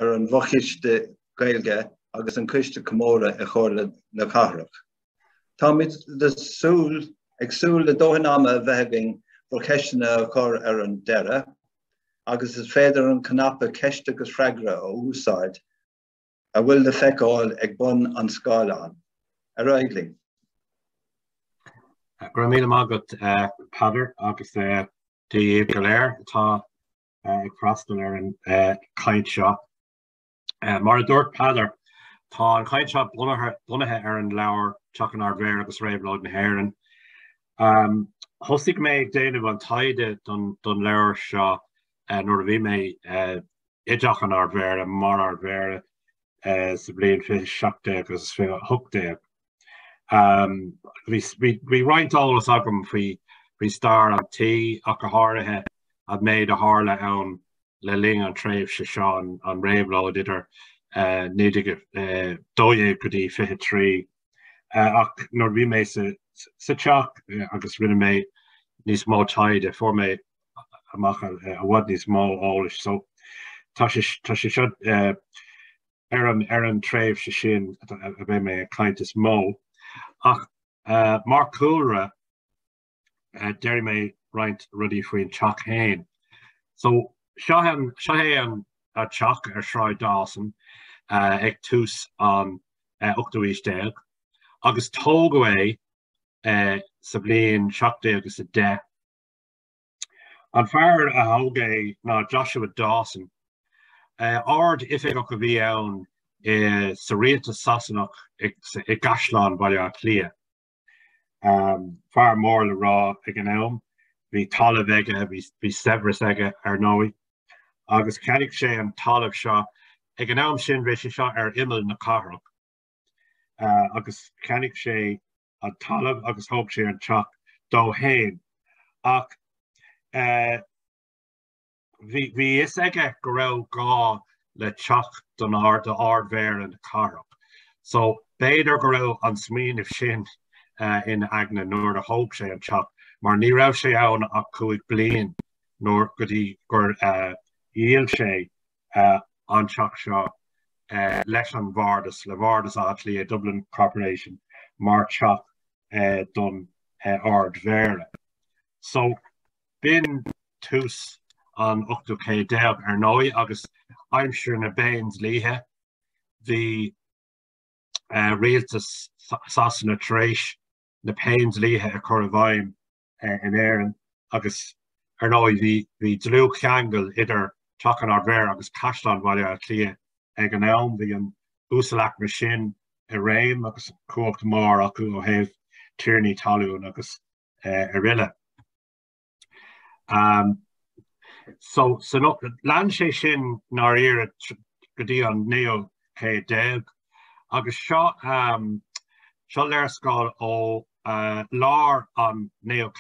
an bhochiiste Gaeilge agus an cuiste Comhairle a chuirle le Cathrach. Tá mid de súl ag súl le dóhanama a bheithing for ceistena a chur an deire, agus is féidir an canapa ceiste agus freagra ó úsáid a bhfuil de feiceáil ag bun an scáileán. Réabhlóid. Gur míle mágat Peadar agus dí goléir tá ag freastal ar an Caint seo. Mar a dúirt Peadar, tá an Caint seo blunathe ar an leabhar teach an ardmhéara agus Réabhlóid na hÉireann. Thosaigh mé ag déanamh an taide don leabhar seo nuair a bhí mé ideach an ardmhéara mar ardmhéara sa bliain fiche seachta agus fiche thugta. Bhí roinnt eolalas agam faoi Staire an tí ach a háirithe a méid a hála ann le ling an tréimh se seo an Réabhlóid idir 19 go dtí 23. Ach nuair bhí mé sa teach agus rinne mé níos mó taide for mé amach a bhd níos mó eolais. So tá sé seo ar an tréimh se sin a bheith mé Caint is mó. Ach mar cúra déir mé roinnt rudí faoin teach féin. So seo é an teach ar Shráid Dawson ag tús an 8 agus tóg é sa bliain 7 agus 10. An fear a thóg ná Joshua Dawson ard ifig go bhí ann sa réalta Sassanach ag Gasláán Bhaile Cliath. Fear mór le rá ag an am, bhí talamh aige, bhí severas aige ar nóí, agus ceannaigh sé an talamh seo ag an am sin bhí sé seo ar imil na Cathrach. Agus ceannaigh sé an talamh agus thóg sé an teach dó féin. Ach bhí is aige go raibh gá le teach don ardmhéara na Cathrach. So béidir go raibh an smíanamh sin in agna nuair a thóg sé an teach, mar ní raibh sé ann ach 5 bliain nuair go dtí gur díal sé an teach seo leis an bhardas le bhardas Átha Dublin Corporation mar teach don ardmhéara. So bin tús an 8 ar nóí agus aimsir na béins líthe hí réalta Sassanach tréis na péins líthe a chur a bhaim in éireann agus ar nóí hí dlú cheangal idir teach an ardmhéara agus Gasláán Bhaile Cliath ag an am, hí an úsáideach mar sin a réim agus cuacht mór acu ó thaobh tíornaí talún agus a riile. So lean sé sin nar iarra go dtí an 9 agus seo léirscáil ó lár an 9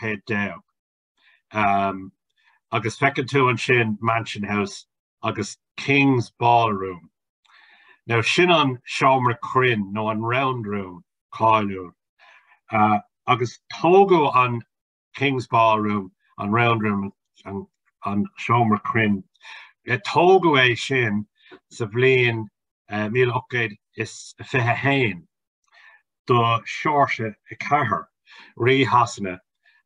agus feiceann tú an sin Mansion House agus King's Ballroom. Now sin an seomra crin nó an round room cáiliúil. Agus tógó an King's Ballroom an round room an seomra crin. Tógó é sin sa bbliain 1821 do seirse i Chathair rí hasanna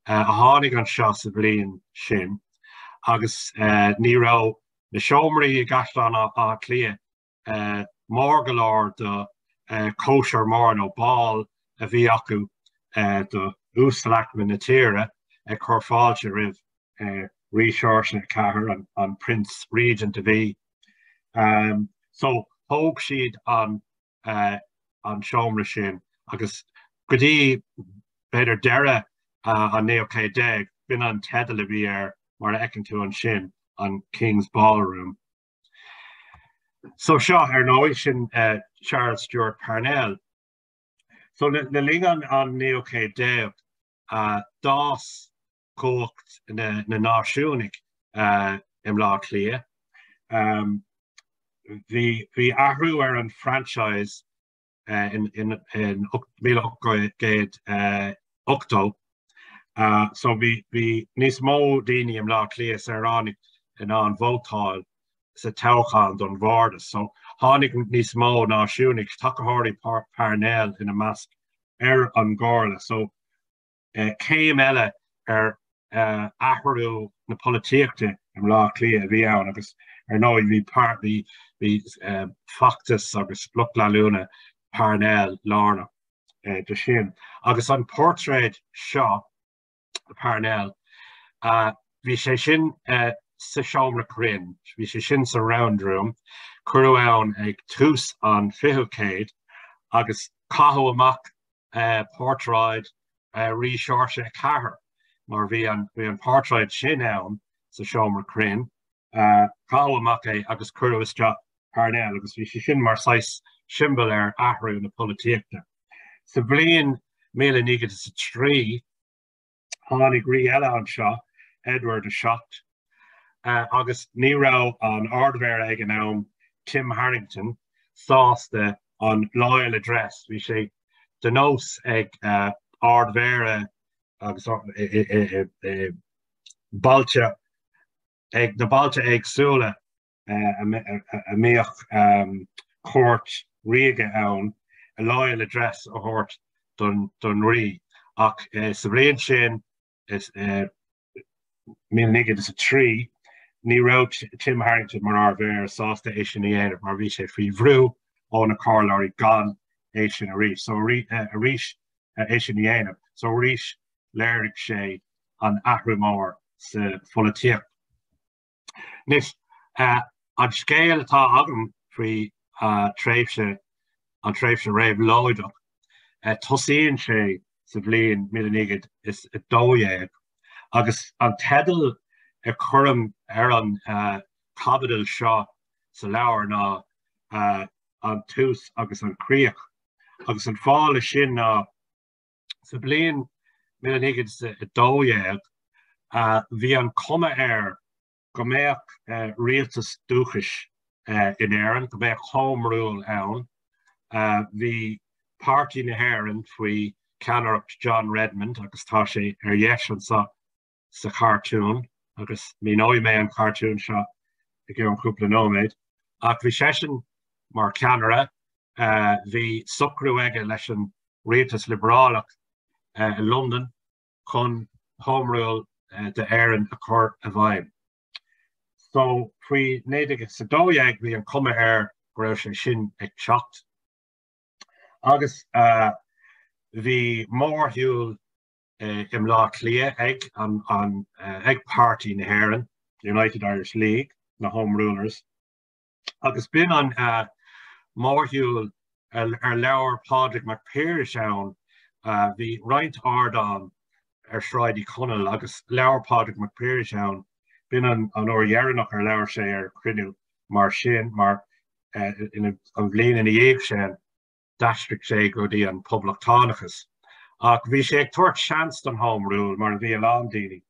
a tháinig an seo sa bbliain sin agus ní raibh na seomraí i Gasláán Bhaile Cliath mór go leor do kosher mór nó ball a bhí acu do úsáideach na tíre ag chur fáilte roimh ríseoirse na Chathair an Prince Regent a bhí. So thóg siad an seomra sin agus go dtí beidir deire an 9 bin an tedal a bhí mar eicinn tú an sin an King's Ballroom. So seo ar nóí sin Charles Stewart Parnell. So le ling an 9 dás cócht na náisiúnigh Lá Cliath. Bhí ahrú ar an franchise in 1808. So bhí níos mó daoine Lá Cliath ar an in an bhótáil sa tauchan don bhardas. So hánig níos mó ná siúnig takeáirí parnell in a measc an Comhairle. So céim eile athhrú na políochta lá Cliath bhí ann agus nóid bhí factas agus luchtlaúna parnell lárnach de sin. Agus an portrait seo parnell bhí sé sin sa seomra crin, bhí sé sin sa round room, curú ann ag tús an 50 agus cathú amach portrait rí seirse Chathair, mar bhí an portrait sin ann sa seomra crin, cathú amach agus curú isteach parnell, agus bhí sé sin mar sais simbol athrú na políochta. Sa bhliain 1993 tháinig rí eile an seo, Edward a Shocht, agus ní rá an ardmhéara ag an am Tim Harrington sásta an loyal address. Bhí sé den nós ag ardmhéara agus bailte ag na bailte agsúla a míoch court riige ann a loyal address a hort don rí ach sa bhliain sin is 1993 ní rá Tim Harrington mar ardmhéara sásta é sin dhéanamh mar bhí sé faoi bhrú ó na carláirí gan é sin a rís. So a rís é sin dhéanamh. So rís léirigh sé an athrú mór sa políocht. Nis an scéal atá agam faoi tréimhse an tréimhse Réabhlóid tosíonn sé sa bhliain 1912 agus an tedal a chuirm an cabadal seo sa leabhar ná an tús agus an críoch agus an fáil sin ná sa bhliain 1912 bhí an Comhairle go mbeadh rialtas dúchais in hÉireann, go mbeadh home rule ann. Bhí pártaí na hÉireann faoi ceannaireacht John Redmond agus tá sé dheis an sa cartún, agus mí nóid mé an cartún seo ag an cúpla nóméid. Ach bhí sé sin mar ceannara, bhí sucrú aige leis an rialtas liberálach in London chun home rule de hÉireann a chur a bhaim. So faoi 1912 bhí an Comhairle go raibh sé sin ag teacht. Agus bhí mórthiúil im lá Cliath ag ag pártaí na hÉireann, United Irish League, na Home Rulers. Agus bin an mórthiúil ar leabhar Pádraig Mac Donncha ann, bhí roinnt ardán ar shráidí Conal agus leabhar Pádraig Mac Donncha ann, bin an iar-Ardmhéara ar leabhar sé ar cruinniú mar sin, mar an bhliain in dhéag sin d'aistrigh sé go dtí an poblachtánachas. Ach bhí sé ag tuairt seans don home rule mar bhí an daoine.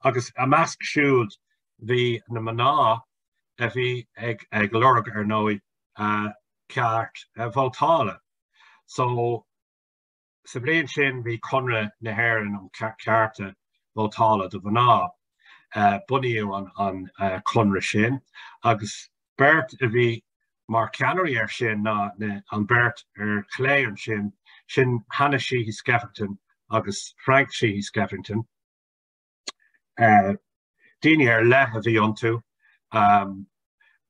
Agus a measc siúd bhí na maná a bhí ag lorg ar nóid ceart vótála. So sa bhliain sin bhí conra na hÉireann an cearta vótála do maná buníú an conra sin, agus beirt a bhí mar ceannairí ar sin ná an beirt ar chléir sin Hannah Sheehy Skeffington agus Frank Sheehy Skeffington. Daoine ar le a bhí iontu,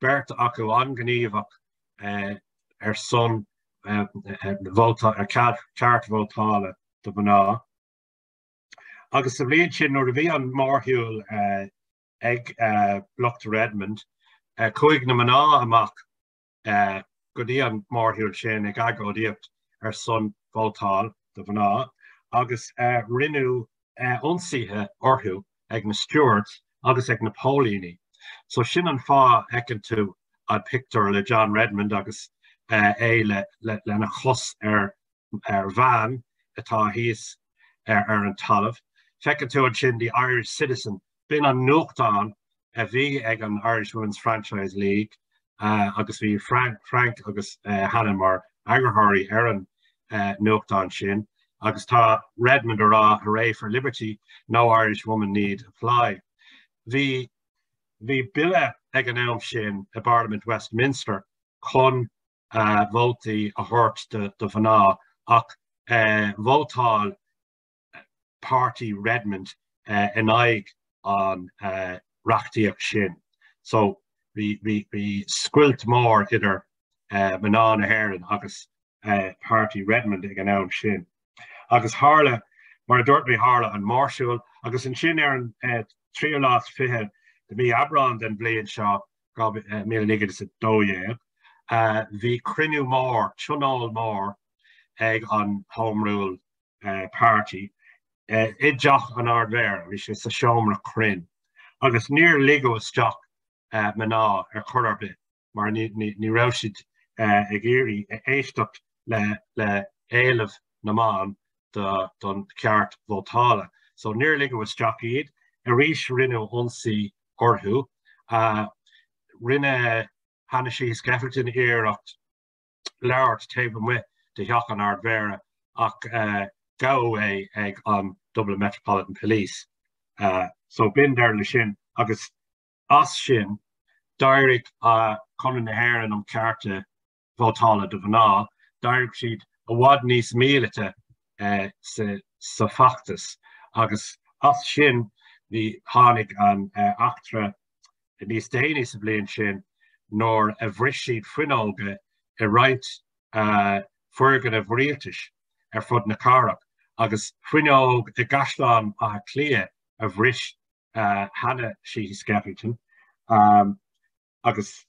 beirt acu an gníomhach ar son ar ceart vótála do maná. Agus sa bhliain sin nuair a bhí an mórthiúil ag Blucht Redmond, chuig na maná amach go dtí an mórthiúil sin ag agóidíocht ar son vótáil do maná, agus rinneú ionsaithe orthú ag na Stuarts agus ag na Póilíní. So sin an fá ecinn tú an picture le John Redmond agus le na chos ar bhean atá híos ar an talamh. Fecinn tú an sin the Irish Citizen, bin an nuachtán a bhí ag an Irish Women's Franchise League, agus bhí Frank agus Hannah mar agrathirí ar an nuachtán sin, agus tá Redmond ará hooray for liberty, no Irish woman need apply. Bhí Bhí bille ag an am sin a Parliament Westminster chun vótaí a thuirt de bhaná ach vótáil Party Redmond in aig an reachtaíocht sin. So bhí squilt mór idir mná na hÉireann agus Party Redmond ag an am sin. Agus Harle, mar dúirt mé Harle an Marshall, agus an sin an 3 de mí abran den blian seo 1992. Bhí crinú mór, tionál mór ag an Home Rule Party. Ideach an ardmhéara, bhí sé sa seomra crin. Agus níor ligó isteach mná churbe, mar ní raibh siad ag éirí éisteach le éileamh na man don ceart vótála. So níor ligó isteach iad, a rís rinne onsaí orthú, rinne hanna sí scaffertin éireacht leabhairt taobh mu de theach an ardmhéara ach gabh é ag an Dublin Metropolitan Police. So bin there le sin, agus as sin, dairig chunan na hÉireann an cearta vótála de bhaná, dairig siad a bhfad níos míleata sa fachtas, agus as sin bhí tháinig an achtra níos déanaí sa bliain sin, nóir a bhris siad fuinneoga I roinnt fuirgan a bhríaltais fud na carach, agus fuinneog I gasláán a Cliath a bhris Hannah sí Skeffington, agus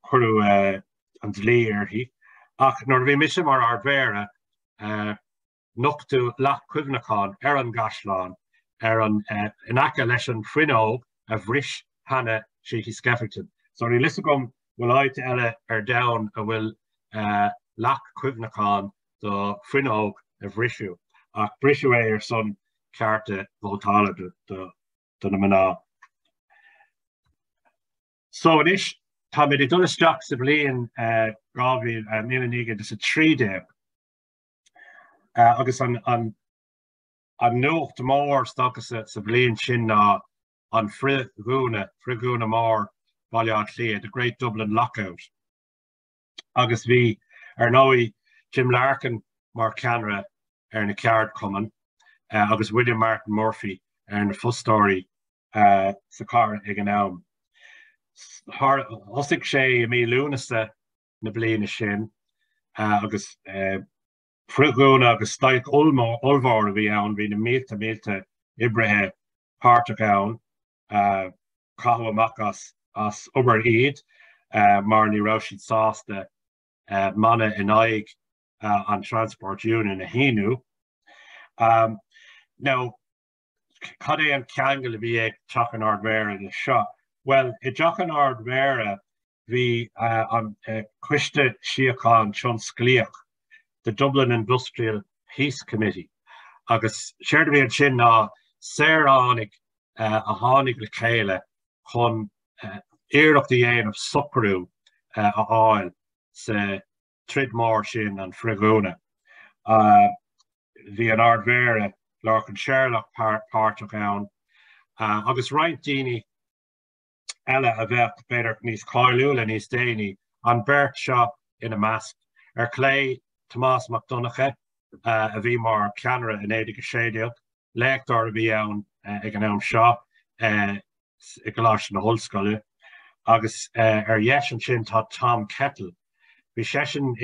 churú an dlí arthaí. Ach nóir bhí mise mar ardmhéara nochtú leat cuimhneachán an gasláán an inacha leis an fuinneog a bhris Hannah sí Skeffington. So ní lisa gom bhfuil áit eile dain a bhfuil leat cuimhneachán do fuinneog a bhrisú. Ach brisú é son cearta vótála do na mná. So inis, tá mé dul isteach sa bliain gábhíl 1930, agus an nuacht mór stochas sa bliain sin ná an frigúna mór Bhaile Cliath, the Great Dublin Lockout. Agus bhí nóí Jim Larkin mar ceanra na ceart cumann, agus William Martin Murphy na fustóirí sa cara ag an am. Thosaigh sé I mí lúnasa na bliana sin, agus frigúna agus staid olmhór a bhí ann, bhí na mílte ibrithe páirteach ann, Caithfeá Mac as obair iad, mar ní raibh siad sásta mana in aig an Transport Union a híniú. Now, cad é an ceangal a bhí ag teach an ardmhéara le seo? Well, I teach an ardmhéara bhí an cuiste síocháin Chun Cliath, the Dublin Industrial Peace Committee. Agus séir bhí an sin ná saoránig a tháinig le chéile chun éireachtaí dhéanamh sucrú a fháil sa trid mór sin an frigúna. Bhí an ardmhéara lár an seirleach páirteach ann, agus roinnt daoine eile a bheith beidir níos cáiliúla níos déanaí an beirt seo ina measc clé Mícheál Mac Donncha a bhí mar ceanra in 1980, léachtar a bhí ann ag an am seo I gláis na hOllscoile, agus dheis an sin tá Tom Kettle. Bhí sé sin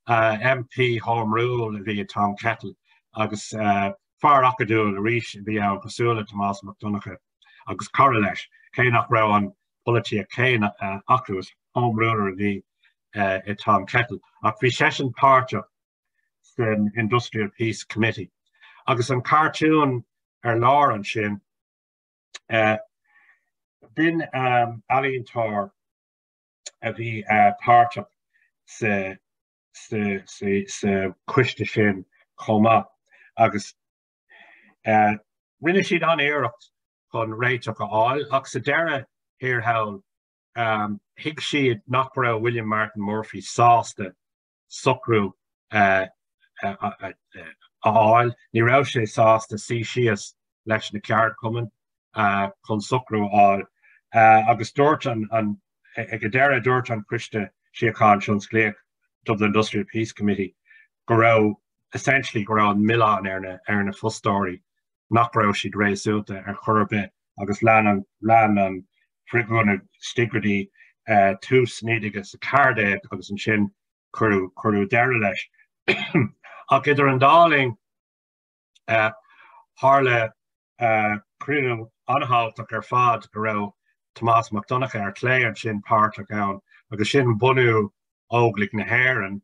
MP Home Rule a bhí Tom Kettle, agus fear acadúil a rís bhí ann cosúla Mícheál Mac Donncha, agus cara leis, cé nach raibh an polític cé acrús Home Ruler a bhí I Tom Kettle. Ach bhí sé sin páirteach den Industrial Peace Committee. Agus an cartún lár an sin, bin alíontóir a bhí páirteach sa cuiste sin chomá, agus rinne siad an éireacht chun réiteach a fháil, ach sa deire hÉireann hiag siad nach raibh William Martin Murphy sásta sucrú a fháil, ní raibh sé sásta sí síos leis na ceart cumann chun sucrú a fháil, agus dúirt an ag deireadh dúirt an Christe Síocháin Seans Cliath Dublin Industrial Peace Committee go raibh essentially go raibh an milán ar na fustóirí nach raibh siad réasúta ar chorbe agus lean an frigúna stigradí tús nídige sa cardé agus an sin chuú deire leis. Ach idir an dáling Harle cruúnú anhaltach ar fad go raibh Tomás Mac Donncha ar clé an sin páirteach ann agus sin bunú óglaigh na hÉireann,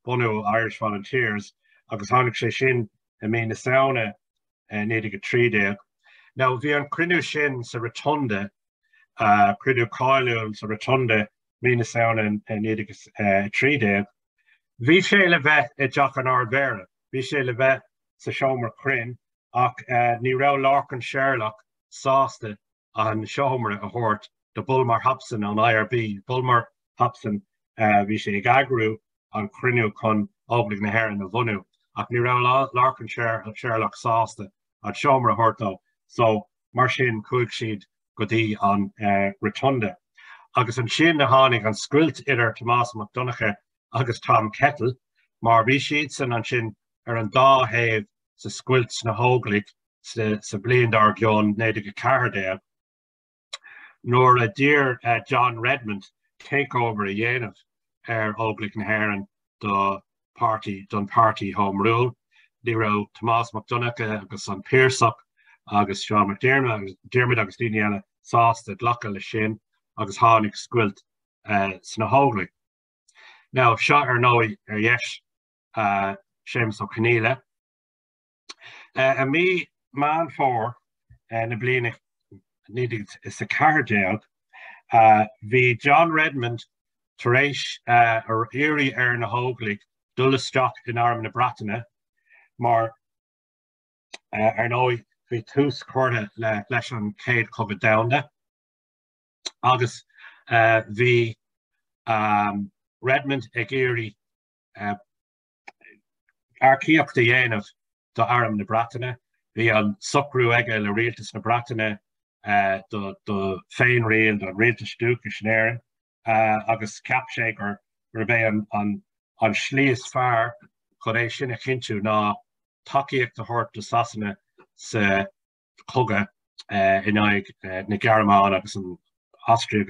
bunú Irish Volunteers agus tháinig sé sin I mí na saona nídige trídéag. Now bhí an cruinniú sin sa rotonda, cruinniú cáiliúil sa rotonda mí na saona nídige trídéag. Bhí sé le bheith I dteach an ardmhéara, bhí sé le bheith sa seomar cruinn ach ní raibh lárcan seirleach sásta an seomra a thabhairt de Bulmar Hobson an IRB. Bulmar Hobson bhí sé ag agrú an cruinniú chun óglaigh na hÉireann a bhunú ach ní raibh lárcan seirleach sásta an seomra a thabhairt. So mar sin chuaigh siad go dtí an rotonda. Agus an sin na tháinig an scuilt idir Tomás Mac Donncha agus Tom Kettle, mar bhí siad san an sin ar an dá thaobh sa scuilt na hóglaigh sa bliain dar gceann néidige cardéag. Nuair a dtír John Redmond takeover a dhéanamh ar óglaigh na hÉireann don party Home Rule. Ní raibh Tomás Mac Donncha agus an Pearsach agus Sean McDermott agus daoine eile sásta ghlacha le sin agus tháinig scuilt sna hóglaigh. Now seo ar nói ar dheis Séamus Ó Conghairle. A mí man fór na bliana nídig is a cardéag. Bhí John Redmond tar éis ar éirí ar na hóglaigh dulasteach in arm na Bratainne, mar ar nói bhí tús cuairtha leis an céad cogadh domhanda. Agus bhí Redmond ag éirí iar-Ardmhéara dhéanamh do arm na Bratainne. Bhí an socrú aige le rialtas na Bratainne do féin rial do rialtas dúcha snéireann agus ceap sé gur bheith an slíos fearr chun é sin a chinú ná takeíocht a thabhairt do sasanna sa chugat in aghaidh na Gearmáin agus an Austria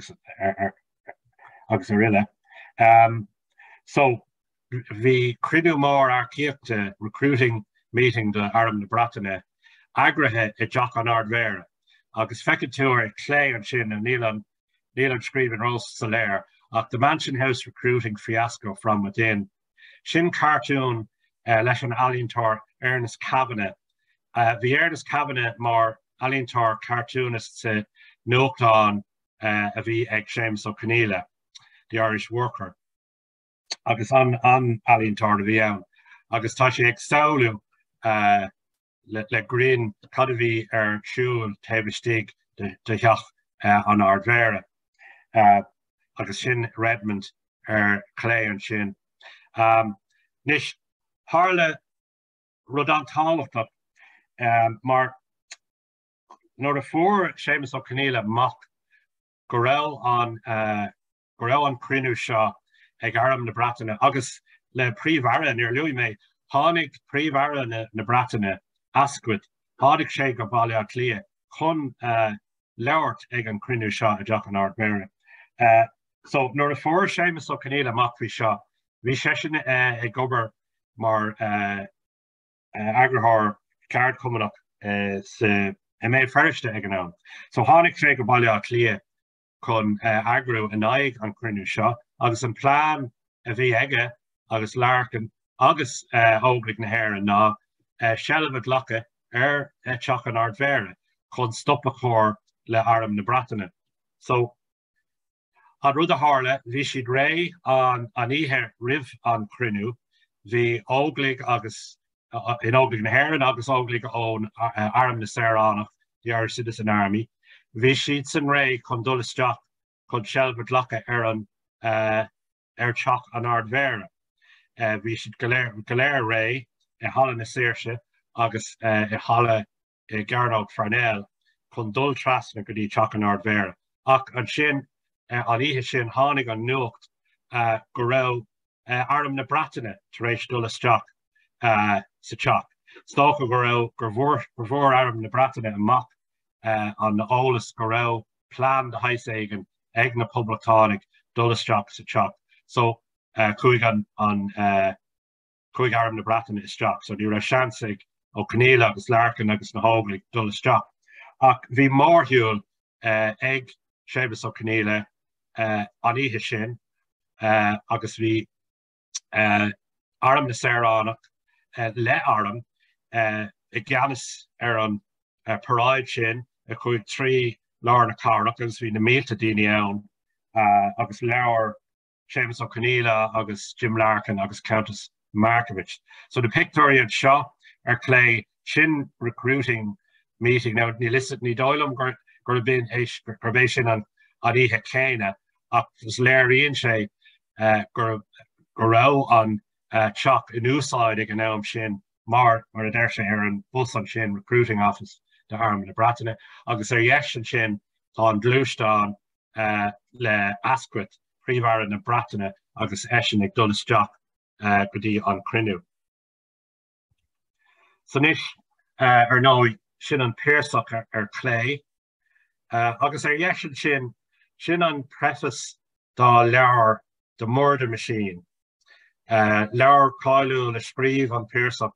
agus a riile. So bhí cruinniú mór iar-Ardmhéara recruiting meeting de arm na Bratainne agrathe I dteach an ardmhéara agus feiceann tú ar clé an sin a níl an scríbhinn Rose Staire ach the Mansion House recruiting fiasco from within. Sin cartoon leis an alíntar Ernest Kavanagh. Bhí Ernest Kavanagh mar alíntar cartoonist sa nóchtán a bhí ag Séamus Ó Conghairle, the Irish worker. Agus an alíntar a bhí ann. Agus tá sé ag samhlú le green cad a bhí ar siúil taobh de theach an ardmhéara. Agus sin Redmond ar clé an sin. Nis Harle rud an tálachtach mar nuair a fuair Séamus Ó Conghairle Mac go raibh an cruinniú seo ag arm na Bratainne agus le príomhmhara níor luí mé tháinig príomhmhara na Bratainne ascuid tháinig sé go Bhaile Cliath chun leabhart ag an cruinniú seo a dteach an ardmhéara. So nuair a fuair Séamus Ó Conghairle Mac bhí seo, bhí sé sin ag gobar mar agrthóir card cumanach sa mé ferriste ag an ann. So tháinig sé go Bhaile Cliath chun agrú in aghaidh an cruinniú seo agus an plán a bhí aige agus lárcan agus óglaigh na hÉireann ná seilbh ghlacha ar teach an ardmhéara chun stop a chóir le arm na Bratainne. So an rud a Harle bhí siad ré an ihe ribh an cruinniú, bhí óglaigh agus in óglaigh na hÉireann agus óglaigh ón arm na Saoránach, the Irish Citizen Army. Bhí siad san ré chun dulasteach chun seilbh ghlacha ar teach an ardmhéara. Bhí siad go léir ré I Hala na Saoirse agus I Hala Garnóg Farnell chun dul trasna go dtí teach an ardmhéara. ach an sin an ihe sin hánig an nuacht go raibh arm na bratainine tar éis dul isteach sa teach. Stocha go raibh gur bhór arm na bratainine amach an na ólas go raibh plán de hais éigean ag na poblatánig dul isteach sa teach. So chuig arm na bratainine isteach. So ní raibh seansaigh ó Cnéile agus Learcan agus na Hóglaigh dul isteach. Ach bhí mórthiúil ag Séabas ó Cnéile an ihe sin agus bhí arm na Saoránach le arm I gceannas an paráid sin a chuig trí lárnach agus bhí na mílte daoine ann agus leabhar Séabas ó Cnéile agus Jim Larkin agus Countess Markovich. So the pictorial seo clé sin recruiting meeting. Now ní listed ní dóilm gur bin éis sin an ihe céine ach was léiríonn sé gur raibh an teach in úsáid ag an am sin mar a d sé an bus an sin recruiting office de arm na bratainine agus dhéis sin tá an dlúisteán le ascuit príomhhar na bratainine agus éisisin ag dul isteach go dtí an cruinniú. So níos nó sin an péirsach clé agus dhéis sin an preface dá leabhar the murder machine. Leabhar cáiliúil le scríomh an péirsach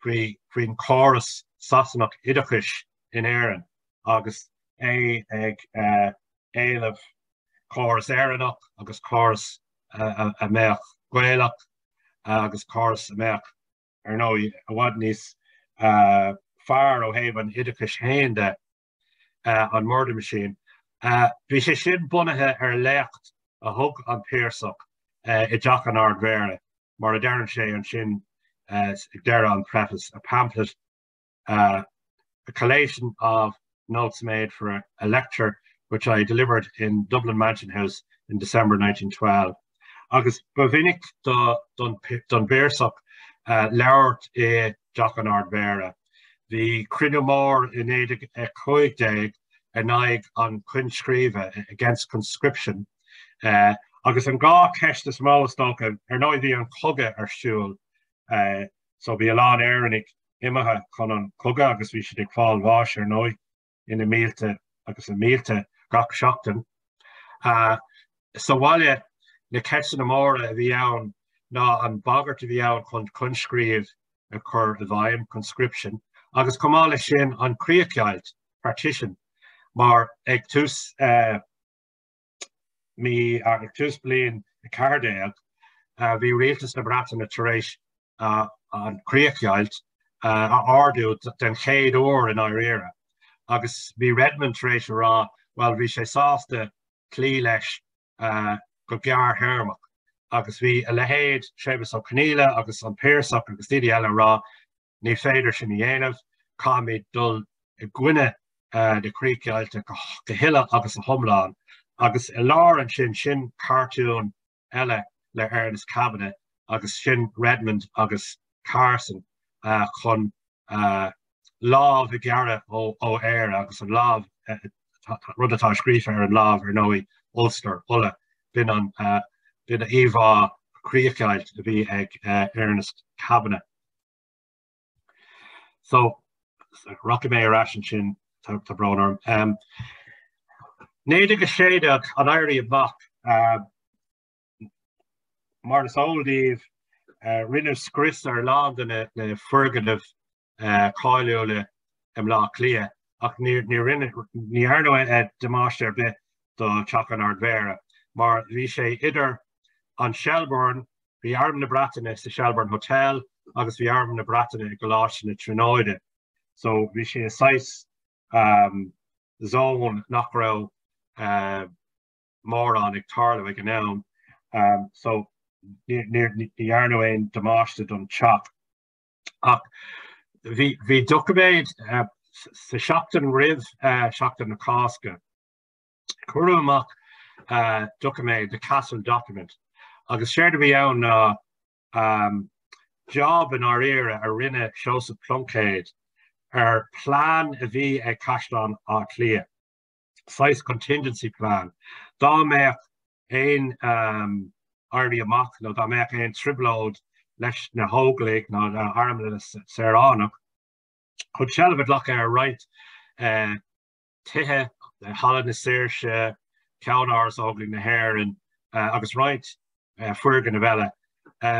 faoin chóras Sasanach Oideachais in hÉireann agus ag éileamh chóras éireannach agus chóras imeach Gaelach agus chóras imeach nó a bhfad níos fearr ó thaobh an Oideachais héinde an murder machine. Bhí sé sin bunaithe leacht a thug an péirsach I dteach an ard-mhéara mar a d'fhearann sé an sin ag deire an preface, a pamphlet, a collation of notes made for a lecture which I delivered in Dublin Mansion House in December 1912. Agus ba bhinic don péirsach leabhart dteach an ard-mhéara. Bhí cruinniú mór in 1950 an naig an cuinscríomha against conscription. Agus an gá ceist is mó stocha nó bhí an chugat siúil. So bhí a lán éireannig imethe chun an chugat agus bhí siad ag fáil bháis nó ina mílte agus an mílte gach seachtain. So bhaile na ceistan na móra a bhí ann ná an bagart a bhí ann chun cuinscríomh a chur a bhaim conscription. Agus Comhairle sin an críochailt partition mar ag tús bliain I Cardéag bhí rialtas na bratainine tar éis an críochailt ardú den chéad uair in iar-Ardmhéara. Agus bhí Redmond tar éis rá, well bhí sé sásta clí leis go gearrthéarmach. Agus bhí a lehéad Séabas ó Cnéile agus an péirsach agus daoine eile rá ní féidir sin I dhéanamh cáimid dul I gcuine de críochailte go hiile agus a thomláin. Agus I lár an sin cartún eile le Ernest Cabinet agus sin Redmond agus Carson chun lámh I gcearra ó air agus an lámh rud atá scríofa ar an lámh ar nóí Ulster ulla bin a íomhá críochailt a bhí ag Ernest Cabinet. So rock mé ar sin tá bránarm. Néidir go séideach an éirí bach mar is óldíomh rinne scris ar ládan le ferganmh cáiliúla lá Cliath ach ní airnú demáiste ar bit do teach an ard-mhéara mar bhí sé idir an Shelbourne, bhí arm na bratainine sa Shelbourne Hotel agus bhí arm na bratainine go láiste na Trinóide. So bhí sé sais zón nach raibh mór an ag tarla ag an am. So ní airnú éon demáiste don teach. Ach bhí documéid sa seachtain ribh seachtain na Cásca. Cuireadh amach documéid the Castle document. Agus séir bhí ann job in iar-Ardmhéara a rinne seosamh pluncéid ar plán a bhí ag Caisleán á Cliath. size contingency plan. Dá méach ein iar-Ardmhéara no dá méach ein Réabhlóid leis na hóglaigh no na armla lárnach chud leabhar right tithe hallan na saoirse ceann áras óglaigh na hÉireann agus right fuair na Bhaile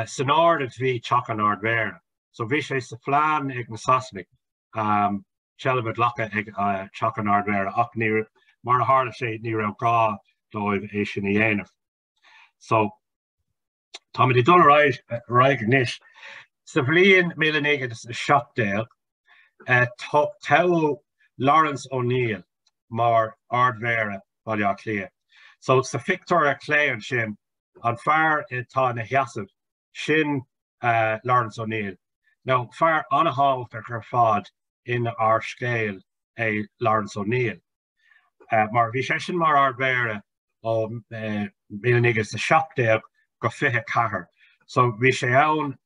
san áard a bhí teach an Ardmhéara. So bhí sé sa phlean ag na Sasnig leabhar ag teach an Ardmhéara ach ní mar a hála sé ní raibh gá dóibh é sin i dhéanamh. So tá mé dul raig níos sa bhliain 1917 tá Lawrence O'Neill mar Ardmhéara Bhaile Cliath. So sa fictor a Cliath sin an fear tá na heasamh sin Lawrence O'Neill. Now fear anhaalt ar fad in our scale é Lawrence O'Neill. Mar bhí sé sin mar Ardmhéara ó 1917 go fiche Chathair. So bhí sé ann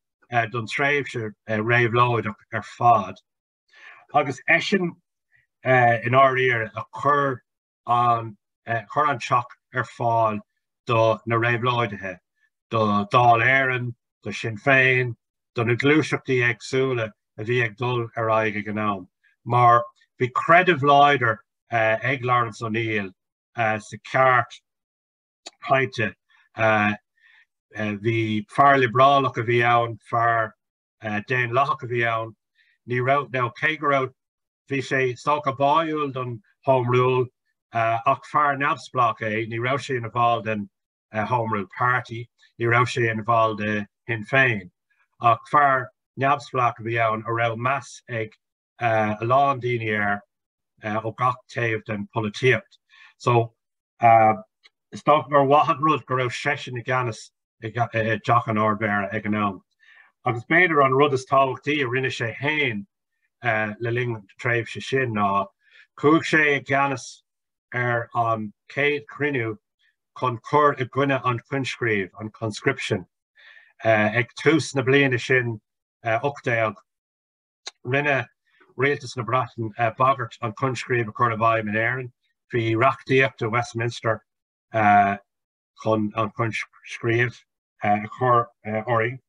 don tréimhse Réabhlóid ar fad. Agus eisian in áiríre a chur an teach ar fáil do na Réabhlóideithe, do Dáil Éireann, do Sinn Féin, do na glúiseachtaí éagsúla a bhí ag dul ar aige gnám. Mar bhí creideamh láidir ag Lawrence O'Neill sa ceart Cainte bhí fear liberálach a bhí ann, fear déan lach a bhí ann. Ní raibh ná cé go raibh bhí sé stocha báúil don Home Rule ach fear neamhsplach é, ní raibh sé involved in Home Rule Party, ní raibh sé involved Sinn Féin. Ach fear neamhsplach a bhí ann a raibh meas ag a lán daoine ó gach taobh den políocht. So stoch mar wahad rud go raibh seisin i gceannas teach an Ardmhéara ag an am. Agus beidir an rud is tábhachtaí a rinne sé hain le ling tréimhse sin ná cúig sé ag gceannas ar an céad cruinniú chun cur i gcuine an cuinscríomh an conscription ag tús na bliana sin 18 rinne réaltas na Bratan bagart an cuinscríomh a chur a bhaim in Éireann. Bhí reachtaíocht a Westminster chun an cuinscríomh a chur oring.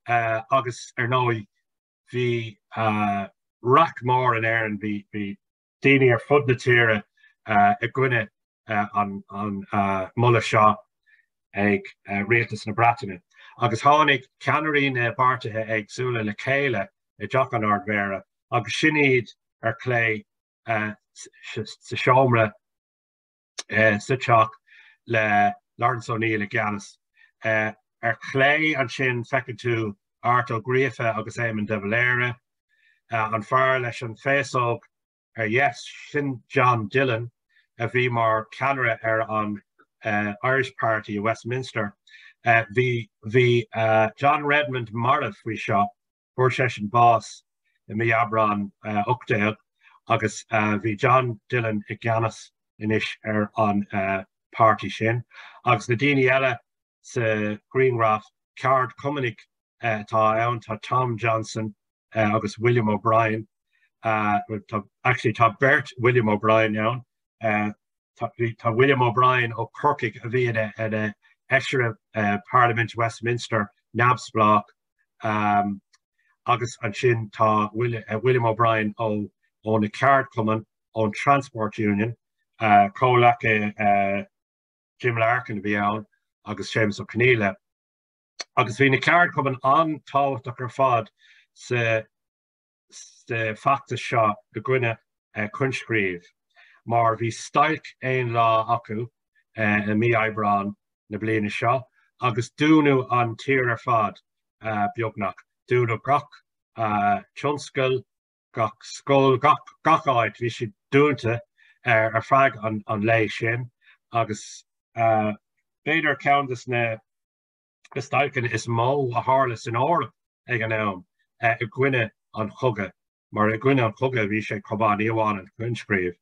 Agus ar nói bhí rac mór in Éireann bhí daoine ar fud na tíre a gcuine an mulla seo ag réaltas na Brataine. Agus tháinig ceannairí na báirtithe agsúla le chéile i dteach an Ardmhéara agus sin iad ar clé sa seomra sa teach le Lawrence O'Neill a gceannas. Ar clé an sin feiceann tú art ó gríofa agus éimeann de Bhaile an fear leis an féasóg ar yes sin John Dillon a bhí mar ceannara ar an Irish Party in Westminster. Bhí John Redmond Marth faoi seo fuair sé sin bás i mí abrán 18 agus bhí John Dillon i gceannas inis ar an party sin. Agus na daoine eile sa Greengraph ceart Cumannig tá ann tá Tom Johnson agus William O'Brien. Actually tá Bert William O'Brien ann. Tá William O'Brien ó Corcaigh a bhí at Esher Parliament Westminster neamhsplach agus an sin tá William O'Brien ó na ceart Cumann ón Transport Union Comhlacht Jim Larkin bhí ann agus James O'Connell. Agus bhí na ceart Cumann an táhacht ar fad sa factas seo go gcuine cuinscríomh. Mar bhí stailc éon lá acu i mí oibrán na bliana seo agus dúnú an tír ar fad beagnach. Dúnú gach tionscail gach scóil gach áid bhí si dúnta ar feadh an lei sin agus beidir ceantas na stailcin is mó a hálas in ára ag an am i gcuine an chugat. Mar i gcuine an chugat bhí sé chomá níomháin an cuinscríomh.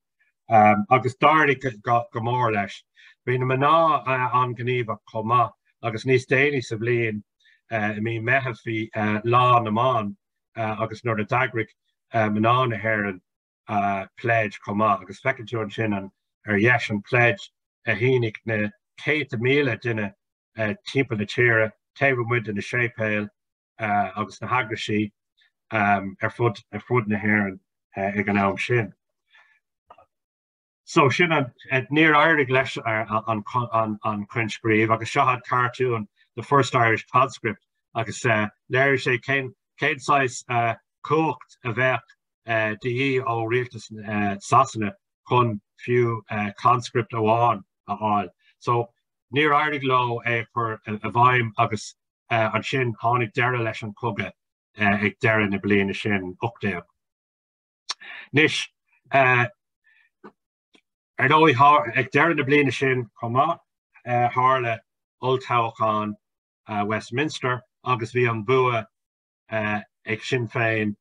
Agus dáirigh go mór leis. Bhí na mná an gníomh chomá agus níos déanaí sa bbliain I mí meitheamh bhí lá namáin agus nuair a dagric mná na hÉireann pléid chomá agus feiceann tú an sin an yes an pledge a hínig na céit míle duine timp na tíre taobh muid in na sépéil agus na hagraí fud na hÉireann ag an am sin. So sin near airig leis an Crunchgrieve agus seo had cartoon the first Irish conscript agus léir sé céad sais cócht a bheith de ó rialtas Sasanna chun fiú conscript óháin a fháil. So near airig lo for a bhaim agus an sin tháinig deire leis an cúga ag deire na bliana sin updéag. Nis ag deire na bliana sin comá Harle Ultáchán Westminster agus bhí an bua ag sin féin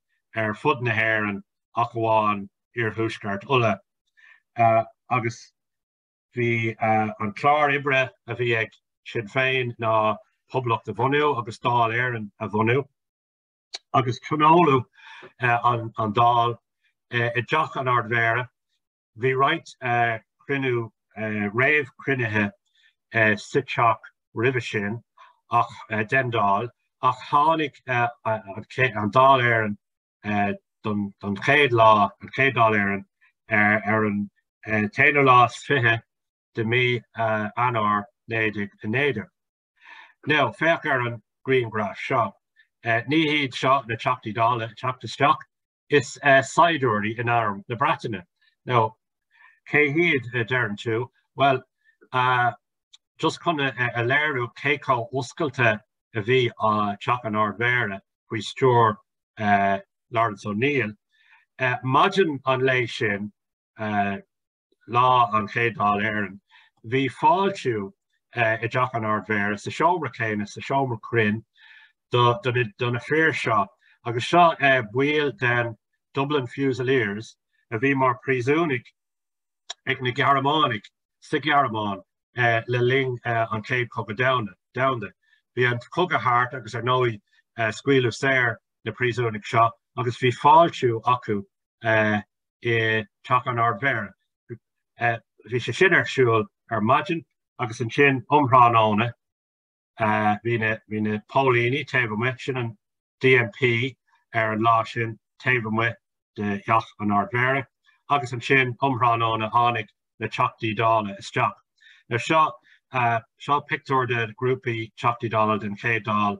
fud na hÉireann ach bháin ar thuisceart ulla. Agus bhí an chlár ibre a bhí ag sin féin ná Poblacht a bhunú agus dáil éireann a bhunú. Agus trónóú an dáil i dteach an Ardmhéara. Bhí right crinú réamh cruinithe siteach roimhe sin ach den dáil ach tháinig an dáil éireann don chéad lá an chéad dáil éireann ar an téanú lá fiche de mí anar néidig a néidir. Now, féach ar an Greengrass seo. Ní hiad seo na teachtaí dála teachtasteach is saidúirí in arm na Bratainine. Now, cé hiad dearan tú? Well, just chuna a léirú céá oscailte a bhí teach an Ardmhéara faoi stúr Lawrence O'Neill. Maidin an lei sin lá an chéad dáil éireann. Bhí fáilte i dteach an Ardmhéara sa seomra céine sa seomra crin don a fér seo agus seo bhuiil den Dublin Fusiliers a bhí mar príosúnig ag na Gearmánic sa Gearmán le ling an céad coga damda. Bhí an coga hart agus ar nóí scuileamh Staire na príosúnig seo agus bhí fáilte acu i teach an Ardmhéara. Bhí sé sin arsúil ar maidin agus an sin umthránána hí na Paulíní taobh muid sin an DMP ar an lá sin taobh muid de teach an Ardmhéara agus an sin umthránána tháinig na teachtaí dála isteach. Now seo picture de grúpaí teachtaí dála den chéad dál.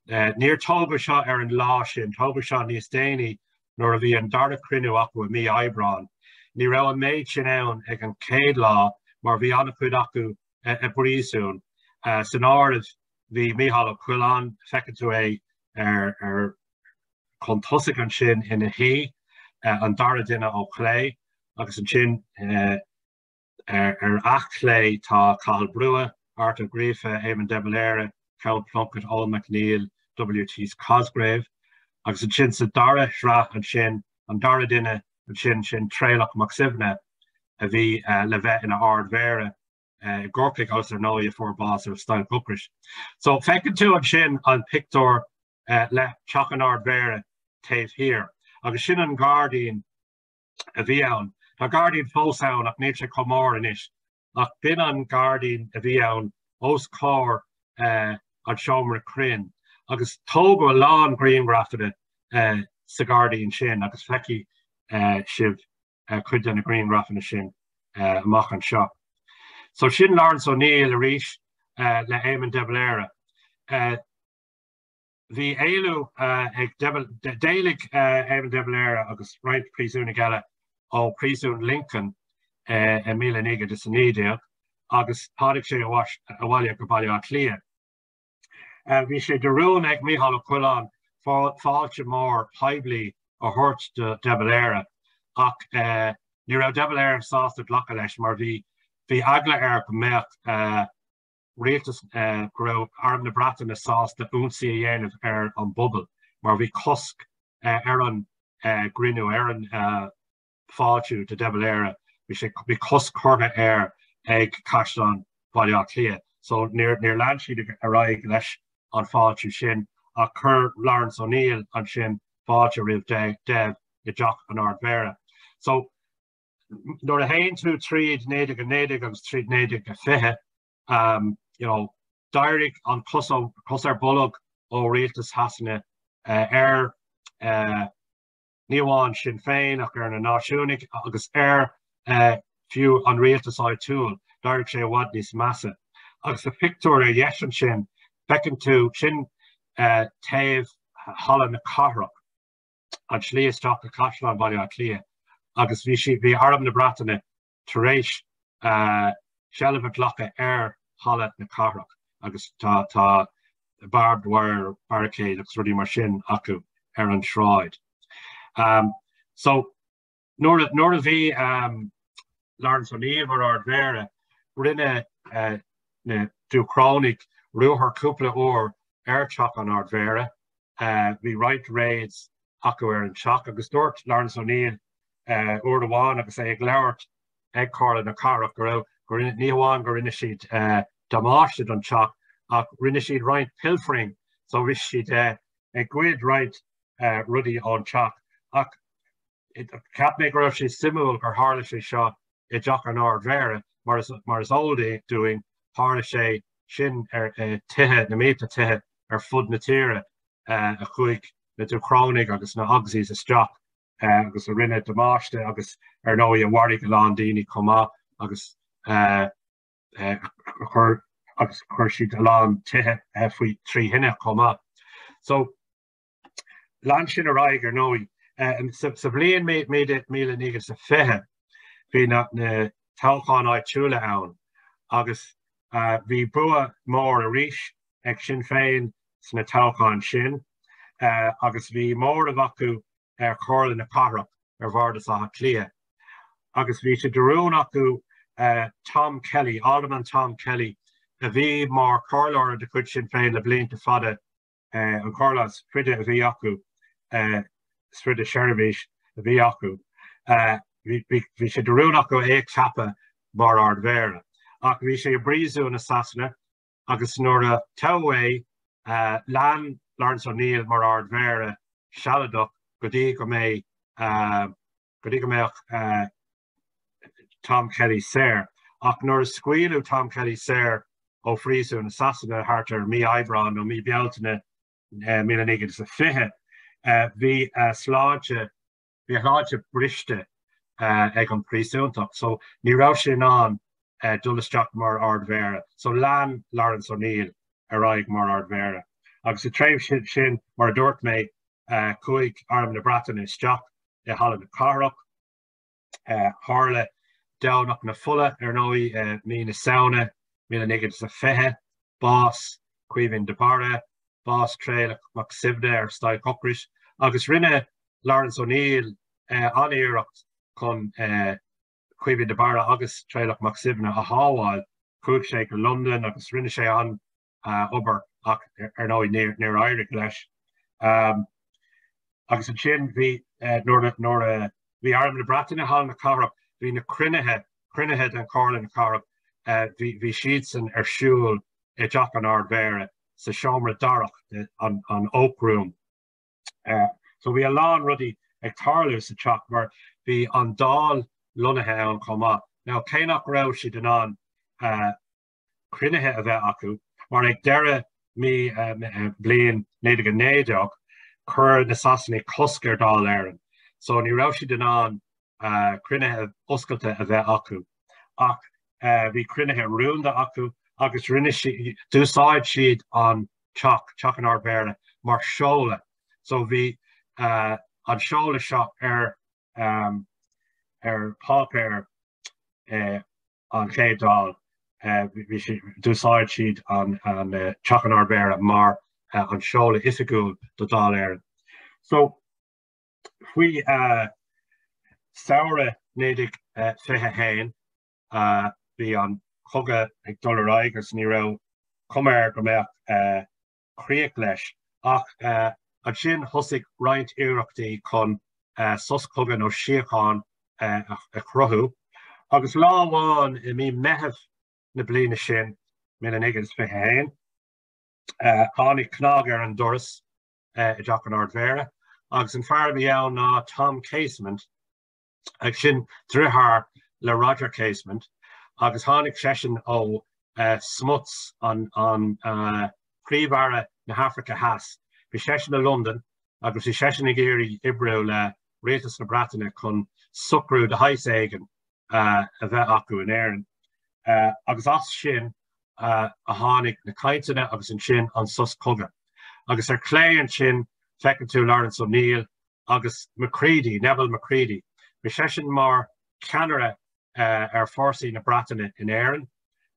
Níor tógadh seo ar an lá sin, tógadh seo níos déanaí nuair a bhí an dara cruinniú acu mí Eagraíonn. Ní raibh an méid sin ann ag an céad lá mar bhí anna chuid acu a bríosún. San áireamh bhí Mícheál Mac feiceann tú ar chun tosaigh an sin ina hí an dara duine ó chlé agus an sin ar ach chlé tá Cathal Brua, Arthur Grífe, Éamon de Valera, Count Plunkett, Owen McNeill, W.T. Cosgrave, agus an sin sa dara shrach an sin an dara duine an sin Tréalach Macsivne a bhí le bheith ina Ardmhéara gorcaigh agus ar nóí a fórbás ar Staire Cuprish. So feiceann tú an sin an picture le teach an Ardmhéara taobh hir. Agus sin an Guardian a bhí ann. Tá Guardian fós ann ach níl sé comór inis. Ach bin an Guardian a bhí ann os chlár an seomra crin. Agus tógadh lán Greengraffide sa Guardian sin agus feici sibh chuid den na Greengraffide sin amach an seo. So sin Lawrence O'Neill a rís le Éamon de Valera. Bhí éilú ag déalaigh Éamon de Valera agus roiint príosúna eile ó príosún Lincoln i 1909 agus tháinig sé a bhaile go Bhaile Cliath. Bhí sé de rún ag Mícheál Mac fáilte mór poiblí a thuirt de Valera ach ní raibh de Valera sásta ghlacha leis mar bhí agla ar go mbeadh rialtas go raibh arm na Bratainine sásta únsaí a dhéanamh ar an bubal mar bhí cosc ar an grinú ar an fáiltiú de Valera bhí cosc chortha ar ag caisleán Bhaile Cliath. So níor lean siad a raibh leis an fáiltiú sin a chur Lawrence O'Neill an sin fáilte roimh debh i dteach an Ardmhéara. So nor a hain to tríd nédig agus tríd nédig a fihe, you know, direct on cosar bullock ó rialtas hasanna níháin Sinn Féin ach ar na náisiúnig agus fiú an rialtas áitiúil, direct sé bhhad níos massa. Agus a picture a dhéisin sin, fecinn tú sin taobh hala na Cathrach, an slíosteach a Caisleán Bhaile a Cliath. Agus bhí arm na Bratainine tar éis seilbh lecha hala na Cathrach, agus tá barbed wire barricade agus rudí mar sin acu an shráid. So nuair a bhí Lawrence O'Neill mar Ardmhéara rinne na dúchránig ruúthar cúpla ór teach an Ardmhéara, bhí right raids acu an teach, agus dúirt Lawrence O'Neill uair amháin agus ag leabhart ag Comhairle na Cathrach go raibh níomháin go rinne siad damáiste an teach ach rinne siad right pilfering, so bhí siad ag gcuid right rudí an teach ach cap mé go raibh siad simúil gur tharla sé seo I deach an Ardmhéara mar is oldaí doing tharla sé sin tithe na méta tithe fud na tíre a chuig na dúchránig agus na agasaí isteach agus a rinne damáiste agus nóí a bhhairigh go lán daoine comá agus chuir siad lán tithe faoi trí hinne comá. So lean sin a raig nóí sa bbliain méid míle nígus a fiche hí na toghcháin áitiúla ann agus hí bua mór a ríis ag Sinn Féin sna toghcháin sin agus bhí mór a bhacu Comhairle na Cathrach bhardas Átha Cliath. Agus bhí sé derún acu Tom Kelly, Alderman Tom Kelly, a bhí mar Comhairle de chuid Sinn Féin le blianta fada an Comhairle fride a bhí acu fride Sherivish a bhí acu. Bhí sé derún acu ag cappa mar Ardmhéara. Ach bhí sé a bríosú na Sasna agus nuair a tohé lean Lawrence O'Neill mar Ardmhéara sealadach go dtí go mé Tom Kelly Staire. Ach nuair a scaoileadh Tom Kelly Staire ó phríosú na Sasna thart ar mí Aibreán nó mí bealtaine míle níos a fiche. Bhí sláinte briste ag an príosúntaach, so ní raibh sin an dulasteach mar Ardmhéara. So lean Lawrence O'Neill a raig mar Ardmhéara. Agus a tréimh sin mar a dúirt mé chuig arm na Bratainine isteach I hala na Cathrach, tharla damhnach na fulla nóí mí na saona, míle níos a fiche, bás cuimhin de bara, bás Tréalach mac Sibne Staire Cochris, agus rinne Lawrence O'Neill aníireacht chun cuimhin de bara agus Tréalach mac Sibne a hábháil chuig sé go London agus rinne sé an obair ach nóí near Irish leis. Agus an sin bhí nóair bhí arm na Bratainine hala na Cathrach, bhí na crunethe an Comhairle na Cathrach, bhí siad san ar siúil I deach an Ardmhéara sa seomra darach an Oak Room. So bhí a lán rudí ag tarlú sa teach mar bhí an dáil lonathe an comá. Now céannach raibh siad an crunethe a bheith acu, mar ag deire mí bliain nédig an néideach chur na Sasna coscar dáil éireann. So ní raibh siad an crunethe oscailte a bheith acu. Ach bhí crunethe rúnda acu agus rinne dúsáid siad an teach an Ardmhéara mar seola. So bhí an seola seo ar pápéir an chéaddáil dúsáid siad an teach an Ardmhéara mar an seola isiciúil do dáil éireann. So faoi saoire nédig fiche hain bhí an chugat ag dul agus ní raibh Comhairle go mbeadh críoch leis ach an sin thosaigh roinnt iarachtaí chun sos chugan ó siocháin a chruthú. Agus lá amháin I mí meitheamh na bliana sin míle níos fiche hain. Tháinig cnág ar an doras I deach an Ardmhéara. Agus an fear bhí ann ná Tom Casement ag sin drithar le Roger Casement, agus tháinig session ó smuts an príomhara na Hafraice Has. Bhí session in London, agus bhí session ag éirí Ibriú le réaltas na Breataine chun sucrú de hais éigean a bheith acu in éireann. Agus as sin a tháinig na Cainteanna agus an sin an sus chugat. Agus clé an sin fecinn tú Lawrence O'Neill agus Macready, Neville Macready. Bhí session mar ceanara fórsaí na Breataine in éireann.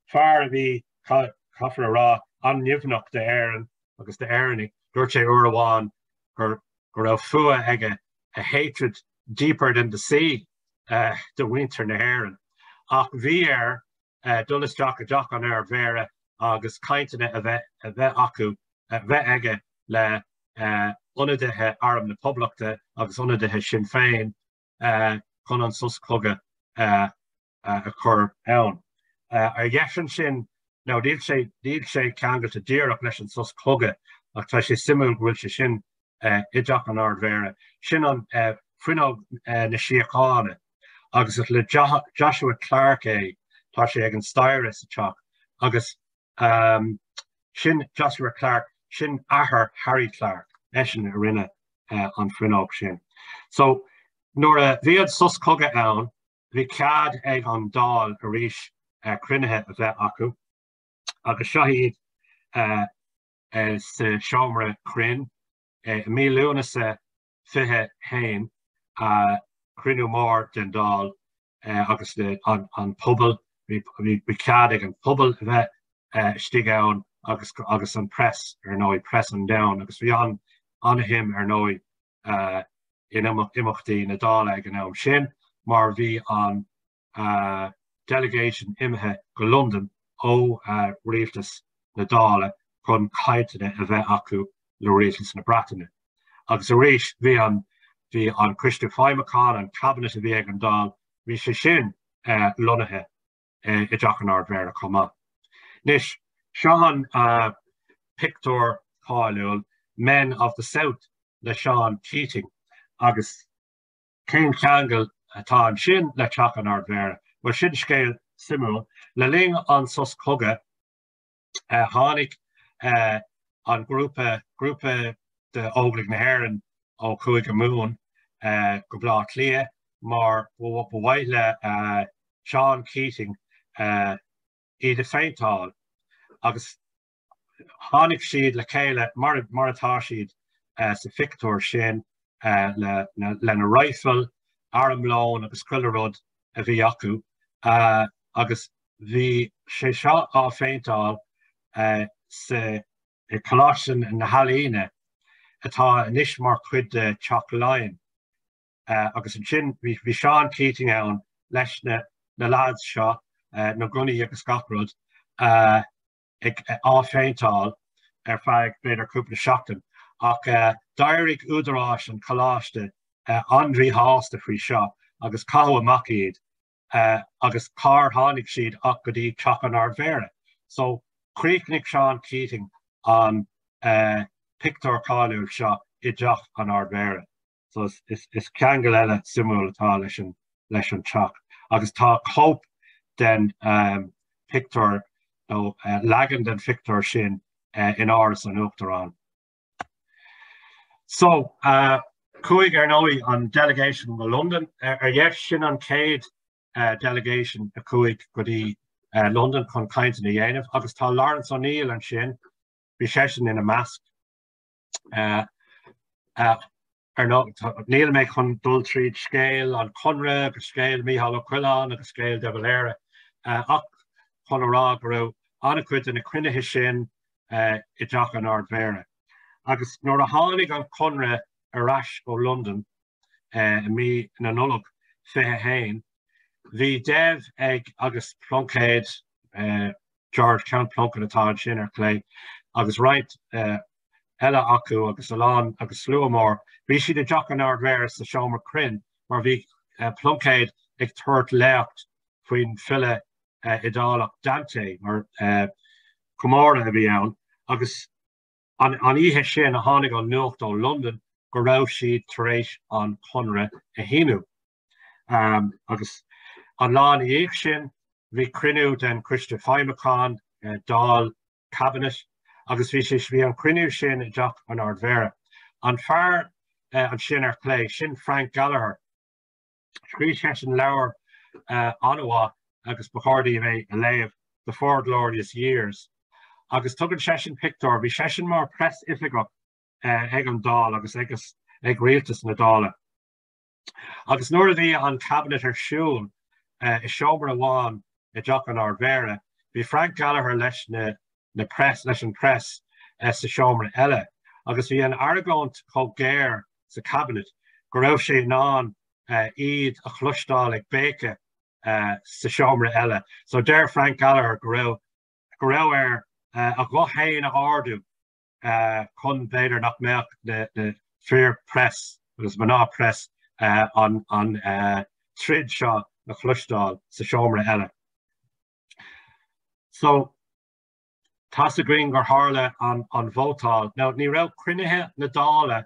Fear a bhí caithfar rá an nimhnach de éireann agus de éireannig, dúirt sé uair amháin gur raibh fua aige a hatred deeper than the sea the winter na éireann. Ach bhí dullas Jack an Ardmhéara agus Cainteanna a bheith acu a bheith aige le ionadaithe arm na Poblaachta agus ionadaithe Sinn Féin chun an sus chugat a chur ann. Ar dheasan sin, now díl sé ceangail a díreach leis an sus chugat ach tá sé simúil bhfuil sé sin ideach an Ardmhéara. Sin an fuinneog na síochána agus le Joshua Clark tá sé ag an Staire sa teach agus sin Joshua Clark sin ahar Harry Clark sin a rinne an fuinneog sin. So nuair a bhíad sus chugat ann, bhí cead ag an dáil a rís cruinnithe a bheith acu agus seo iad sa seomra crin mí luúna sa fithe hain cruinniú mór den dáil agus an pobal bhí cead ag an pobal a bheith stig ann agus an press ar nói press an down agus bhí an him ar nói in imeachtaí na dála ag an am sin mar bhí an delegation imethe go London ó rialtas na dála chun Cainteanna a bheith acu le rialtas na Breataine. Agus a réis bhí an Christoph Feimeán an cabinet a bhí ag an dáil, bhí sé sin lonathe ideach an Ardmhéara comá. Nis Sean pictor cáiliúil Men of the South le Sean Keating agus cén ceangail atá an sin le teach an Ardmhéara. Well sin scéal simú le ling an sus chugat tháinig an grúpa de óglaigh na hÉireann ó chuig mún go blá Cliath mar bhhaile Sean Keating iad a féintáil agus tháinig siad le chéile mar atá siad sa fictor sin le na rifle armlón agus cuileród a bhí acu agus bhí sé seo á féintáil sa coláisian na Halíne atá inis mar chuid de Chomhairle agus an sin bhí Sean Keating ann leis na lads seo na grunaí agus scaprúd ag á féintáil ar feadh beidir cúpla seachtain ach d'éirigh údarás an coláiste Andrí hásta faoi seo agus Caithfidh Mac iad agus cá tháinig siad ach go dtí teach an Ardmhéara. So chríochnaigh Sean Keating an pictor cáiliúil seo ideach an Ardmhéara. So is ceangail eile simúil atá leis an teach. Agus tá cóp den pictor legan den pictor sin in áras an Uachtarán. So chuig ar nói an delegation go London ar dheis sin an céad delegation a chuig go dtí London chun Cainteanna dhéanamh agus tá Lawrence O'Neill an sin bhí sé sin ina measc níl méid chun dul tríd scéal an Conradh agus scéal Mícheál Mac agus scéal de Bhaile ach chun rá go raibh anna cuid in na cruinnithe sin ideach an Ardmhéara. Agus nuair a tháinig an Conradh arás ó London mí na nullag fithe hain, bhí Dev ag agus Plunkhead George Count Plunkett atá sin ar clé agus right eile acu agus Alán agus Sluamór, bhí siad ideach an Ardmhéara sa seomra crin mar bhí Plunkhead ag tuairt leacht faoin Féile idálaach Dante mar Comhairle a bhí ann agus an ihe sin a tháinig an nuacht ó London go raibh siad tar éis an Conradh a híniú. agus an lán éag sin bhí crinú den Christa Fáimacán dal cabinet agus bhí an crinú sin i dteach an Ardmhéara. An fear an sin ar clé sin Frank Gallagher scrí sin leabhar anmha agus bachardaí bheith a léamh the four glorious years. Agus tugann sin picture bhí sin mar press ifigach ag an dal agus ag rialtas na dála. Agus nuair a bhí an cabinet ar siúl I seomra amháin I dteach an Ardmhéara, bhí Frank Gallagher leis na press leis an press sa seomra eile. Agus bhí an aragónt có géir sa cabinet go raibh sé ná iad a chluisteáil ag béice sa seomra eile. So déir Frank Gallagher go raibh a go hain a ardú chun beidir nach meach na fear press agus maná press an trid seo na chluisteáil sa seomra eile. So tá sa grin gur tharla an bhótáil. Now ní raibh cruinnithe na dála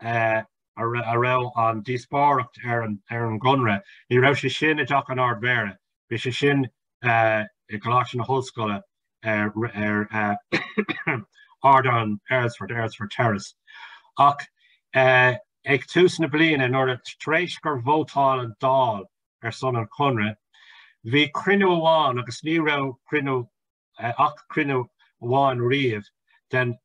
a raibh an díospóireacht ar an gunra. Ní raibh sé sin I dteach an Ardmhéara. Bhí sé sin I gComhlacht na hOllscoile ar Ardan Ersford Terrace. Ach ag tús na bliana in order tréis gur bhótáil an dál ar son an chunra, bhí cruinniú amháin agus ní raibh cruinniú ach cruinniú amháin riamh den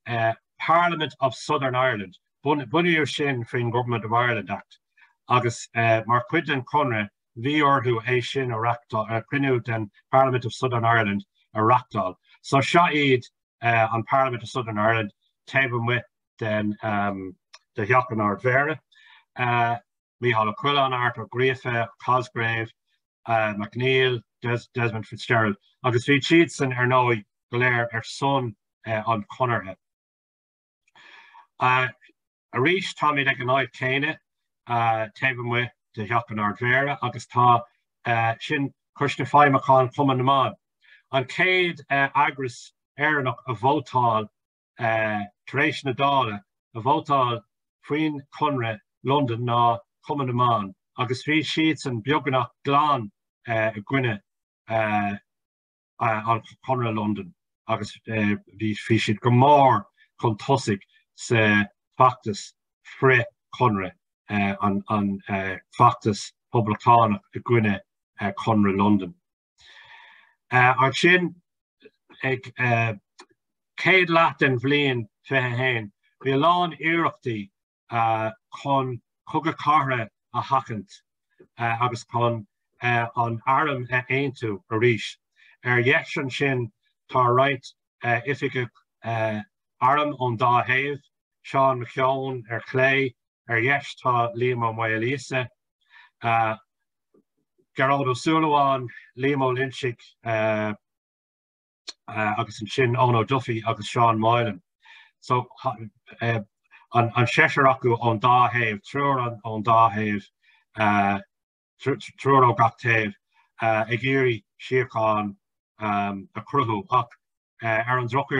Parliament of Southern Ireland. Bunaíodh sin faoin Government of Ireland Act. Agus mar cuid an chunra bhí orthú é sin a cruinniú den Parliament of Southern Ireland a rachtáil. So seo iad an Parliament of Southern Ireland taobh with den the Heach an Ardmhéara, Mícheál Mac Arthur Gréfa, Cosgrave, McNeil, Desmond Fitzgerald. Agus bhí siad san ar nói go léir ar son an Conarthe. A rís tá míid ag an áid céine taobh with the Heach an Ardmhéara agus tá sin Christa Fáimacán Cumann amán. An céad agras éireannach a bhótáil taréis na dála a bhótáil faoin chunra London ná Cumann amán agus bhí siad san beagnach glán a gcuine an chunra London agus bhí siad go mór chun tosaigh sa factas fré chunra an factas publicánach a gcuine chunra London. Ar sin ag céad leat den bhliain fithe héin, bhí lán iarachtaí chun chugat cartha a hacant agus chun an airm aontu a rís. Ar dheis an sin tá right ifigach airm an dá thaobh, Seán Mícheál ar chlé, ar dheis tá Liam Ó Maelíosa, Geraldo Súlaháin, Liam Ó Lynchick agus an sin Ono Duffy agus Seán Moylan. So an séisiir acu an dá thaobh, trúr an dá thaobh, trúr ó gach taobh ag iarraí siocháin a cruthú ach ar an droch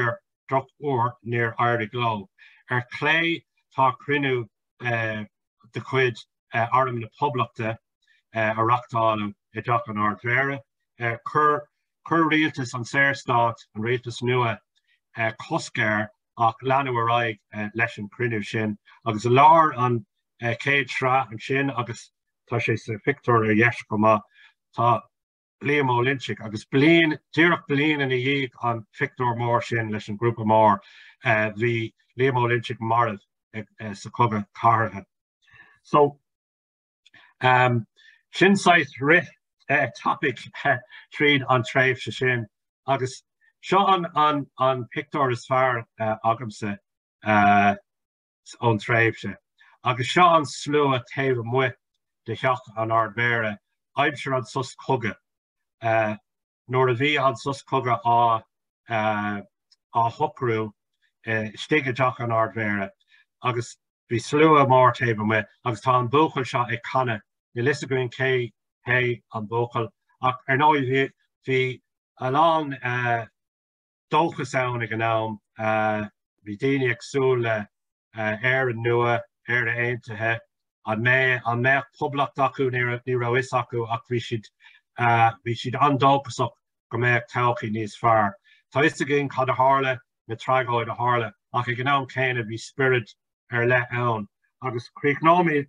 uair níor Aird Gló. Ar clé tá cruinniú de chuid arm na poblaachta a rachtáil I dteach an Ardmhéara. Cur rialtas an Saoirstát an rialtas nua coscair ach leanú a raig leis an cruinniú sin. Agus a lár an céad sra an sin agus tá sé sa Victor a dheis go má tá Liam Ó Lynchick agus díreach bliain in a dhéag an Victor mór sin leis an grúpa mór bhí Liam Ó Lynchick marad sa cogadh cartha. So sin sais rith topic tríd an tréimh se sin agus seo an picture is fearr agamsa an tréimh se. Agus seo an slú a taobh mu de Heach an Ardmhéara, aimseir an sus cogadh. Nuair a bhí an sus cogadh á hocrú stigh Heach an Ardmhéara agus bhí slú a mór taobh mu agus tá an bócail seo ag canna ní lisaguinn cé hé an bócail ach ar nói bhí a lán dulchas ann ag an nám bhí daoine ag súil ar an nua ar a aontaithe an mé poblacht acu ní ra is acu ach bhí siad andópasach go mé tauchaí níos fearr. Tá is gin cad a Harle na trágáid a Harle ach ag an am céine bhí spirit le ann. Agus críichnóí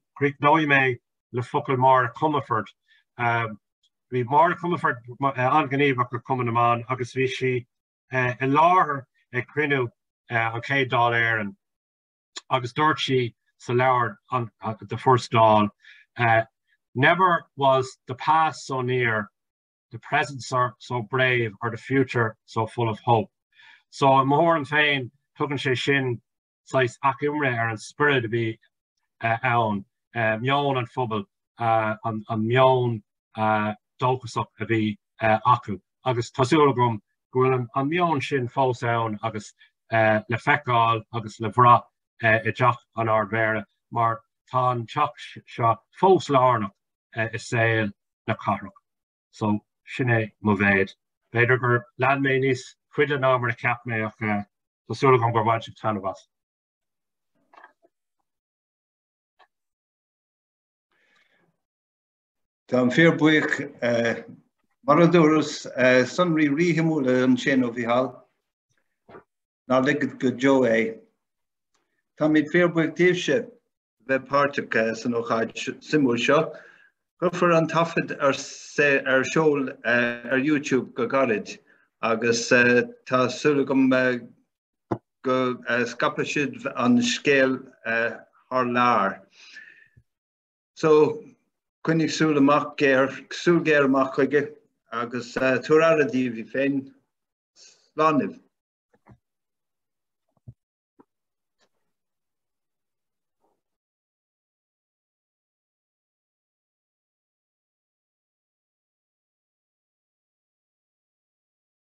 mé le focail mar Comhairle. Bhí mar Comhairle an gníomh go cuman amán agus bhí si i láthair ag crinú an céad dál éireann. Agus dúirt si sa leabhar the first dál. Never was the past so near, the present so brave, or the future so full of hope. So mór an féin tugann sé sin sais ach imre an spirit a bhí ann, meon an phobal, an meon dóchasach a bhí acu. Agus tásúla gom gohfuil an meon sin fós ann agus le feicáil agus le bhra I deach an iar-Ardmhéara mar tá an teach seo fós lárnach is saoil na Cathrach. So sin é mo bhéid. Beidir gur lean mé níos chuide ná mar a ceap mé ach tásúla gom gur bhaid si tanna bhas. Tá an fear buich mar a dúras sunraí ríthimúla an sin ó Mícheál. Ná ligad go Joe é. Tá míid fear buich tíobse bheith páirteach san ócáid simúil seo. Gofar an tafid seol YouTube go garid agus tá súla gom go scapa siad an scéal thar leabhar. So cuinnig súla amach súl géir amach chuige agus túráradí bhí féin sláinmh.